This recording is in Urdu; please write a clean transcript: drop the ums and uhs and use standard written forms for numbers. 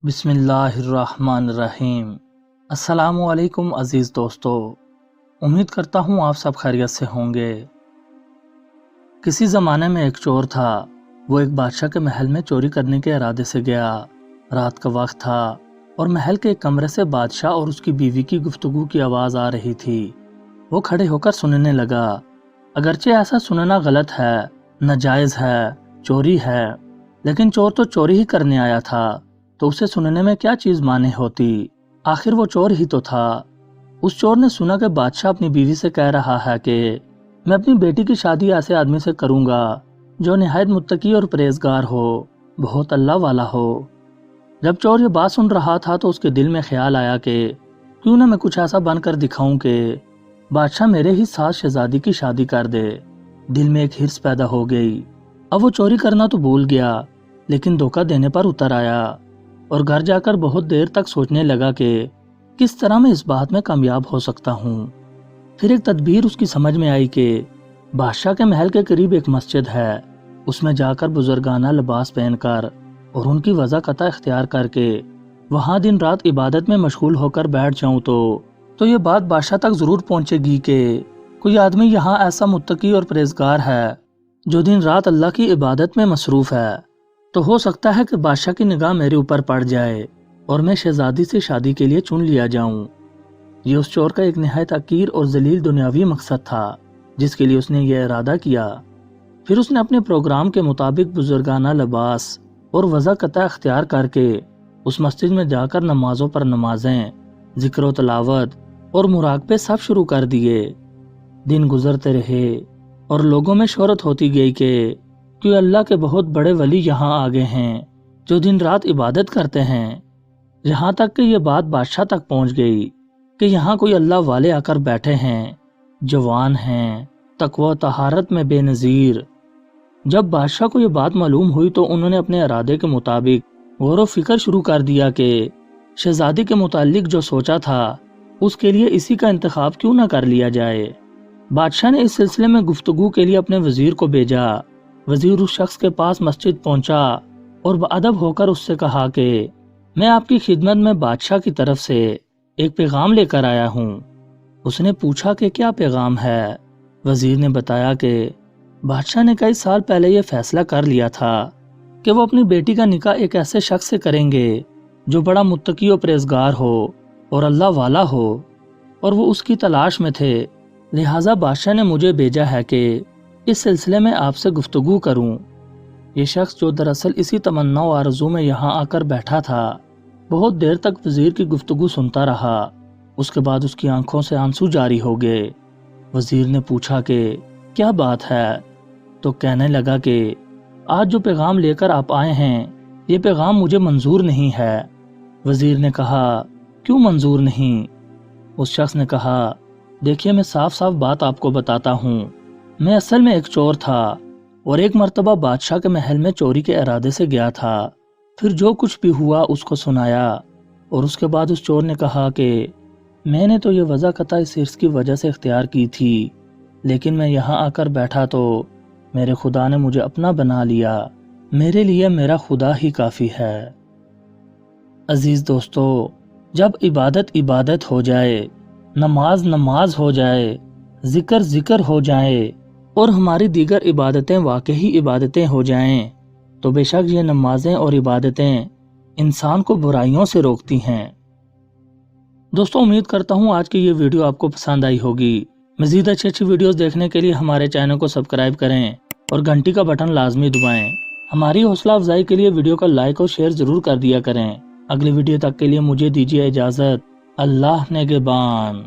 بسم اللہ الرحمن الرحیم۔ السلام علیکم عزیز دوستو، امید کرتا ہوں آپ سب خیریت سے ہوں گے۔ کسی زمانے میں ایک چور تھا۔ وہ ایک بادشاہ کے محل میں چوری کرنے کے ارادے سے گیا۔ رات کا وقت تھا اور محل کے ایک کمرے سے بادشاہ اور اس کی بیوی کی گفتگو کی آواز آ رہی تھی۔ وہ کھڑے ہو کر سننے لگا۔ اگرچہ ایسا سننا غلط ہے، ناجائز ہے، چوری ہے، لیکن چور تو چوری ہی کرنے آیا تھا، تو اسے سننے میں کیا چیز مانے ہوتی؟ آخر وہ چور ہی تو تھا۔ اس چور نے سنا کہ بادشاہ اپنی بیوی سے کہہ رہا ہے کہ میں اپنی بیٹی کی شادی ایسے آدمی سے کروں گا جو نہایت متقی اور پرہیزگار ہو، بہت اللہ والا ہو۔ جب چور یہ بات سن رہا تھا تو اس کے دل میں خیال آیا کہ کیوں نہ میں کچھ ایسا بن کر دکھاؤں کہ بادشاہ میرے ہی ساتھ شہزادی کی شادی کر دے۔ دل میں ایک ہرس پیدا ہو گئی۔ اب وہ چوری کرنا تو بھول گیا، لیکن دھوکہ دینے پر اتر آیا اور گھر جا کر بہت دیر تک سوچنے لگا کہ کس طرح میں اس بات میں کامیاب ہو سکتا ہوں۔ پھر ایک تدبیر اس کی سمجھ میں آئی کہ بادشاہ کے محل کے قریب ایک مسجد ہے، اس میں جا کر بزرگانہ لباس پہن کر اور ان کی وضاحت اختیار کر کے وہاں دن رات عبادت میں مشغول ہو کر بیٹھ جاؤں تو یہ بات بادشاہ تک ضرور پہنچے گی کہ کوئی آدمی یہاں ایسا متقی اور پرہیزگار ہے جو دن رات اللہ کی عبادت میں مصروف ہے، تو ہو سکتا ہے کہ بادشاہ کی نگاہ میرے اوپر پڑ جائے اور میں شہزادی سے شادی کے لیے چن لیا جاؤں۔ یہ اس چور کا ایک نہایت حقیر اور ذلیل دنیاوی مقصد تھا جس کے لیے اس نے یہ ارادہ کیا۔ پھر اس نے اپنے پروگرام کے مطابق بزرگانہ لباس اور وضاحت اختیار کر کے اس مسجد میں جا کر نمازوں پر نمازیں، ذکر و تلاوت اور مراقبے سب شروع کر دیے۔ دن گزرتے رہے اور لوگوں میں شہرت ہوتی گئی کہ اللہ کے بہت بڑے ولی یہاں آگے ہیں جو دن رات عبادت کرتے ہیں۔ یہاں تک کہ یہ بات بادشاہ تک پہنچ گئی کہ یہاں کوئی اللہ والے آ کر بیٹھے ہیں، جوان ہیں، تقوی و طہارت میں بے نظیر۔ جب بادشاہ کو یہ بات معلوم ہوئی تو انہوں نے اپنے ارادے کے مطابق غور و فکر شروع کر دیا کہ شہزادی کے متعلق جو سوچا تھا اس کے لیے اسی کا انتخاب کیوں نہ کر لیا جائے۔ بادشاہ نے اس سلسلے میں گفتگو کے لیے اپنے وزیر کو بھیجا۔ وزیر اس شخص کے پاس مسجد پہنچا اور بادب ہو کر اس سے کہا کہ میں آپ کی خدمت میں بادشاہ کی طرف سے ایک پیغام لے کر آیا ہوں۔ اس نے پوچھا کہ کیا پیغام ہے؟ وزیر نے بتایا کہ بادشاہ نے کئی سال پہلے یہ فیصلہ کر لیا تھا کہ وہ اپنی بیٹی کا نکاح ایک ایسے شخص سے کریں گے جو بڑا متقی و پرہیزگار ہو اور اللہ والا ہو، اور وہ اس کی تلاش میں تھے، لہٰذا بادشاہ نے مجھے بھیجا ہے کہ اس سلسلے میں آپ سے گفتگو کروں۔ یہ شخص جو دراصل اسی تمنا و آرزو میں یہاں آ کر بیٹھا تھا، بہت دیر تک وزیر کی گفتگو سنتا رہا۔ اس کے بعد اس کی آنکھوں سے آنسو جاری ہو گئے۔ وزیر نے پوچھا کہ کیا بات ہے؟ تو کہنے لگا کہ آج جو پیغام لے کر آپ آئے ہیں یہ پیغام مجھے منظور نہیں ہے۔ وزیر نے کہا کیوں منظور نہیں؟ اس شخص نے کہا دیکھیے میں صاف صاف بات آپ کو بتاتا ہوں، میں اصل میں ایک چور تھا اور ایک مرتبہ بادشاہ کے محل میں چوری کے ارادے سے گیا تھا۔ پھر جو کچھ بھی ہوا اس کو سنایا اور اس کے بعد اس چور نے کہا کہ میں نے تو یہ وضاحت اس حرص کی وجہ سے اختیار کی تھی، لیکن میں یہاں آ کر بیٹھا تو میرے خدا نے مجھے اپنا بنا لیا، میرے لیے میرا خدا ہی کافی ہے۔ عزیز دوستو، جب عبادت عبادت ہو جائے، نماز نماز ہو جائے، ذکر ذکر ہو جائے اور ہماری دیگر عبادتیں واقعی عبادتیں ہو جائیں تو بے شک یہ نمازیں اور عبادتیں انسان کو برائیوں سے روکتی ہیں۔ دوستو، امید کرتا ہوں آج کی یہ ویڈیو آپ کو پسند آئی ہوگی۔ مزید اچھی ویڈیوز دیکھنے کے لیے ہمارے چینل کو سبسکرائب کریں اور گھنٹی کا بٹن لازمی دبائیں۔ ہماری حوصلہ افزائی کے لیے ویڈیو کا لائک اور شیئر ضرور کر دیا کریں۔ اگلی ویڈیو تک کے لیے مجھے دیجیے اجازت۔ اللہ نگہبان۔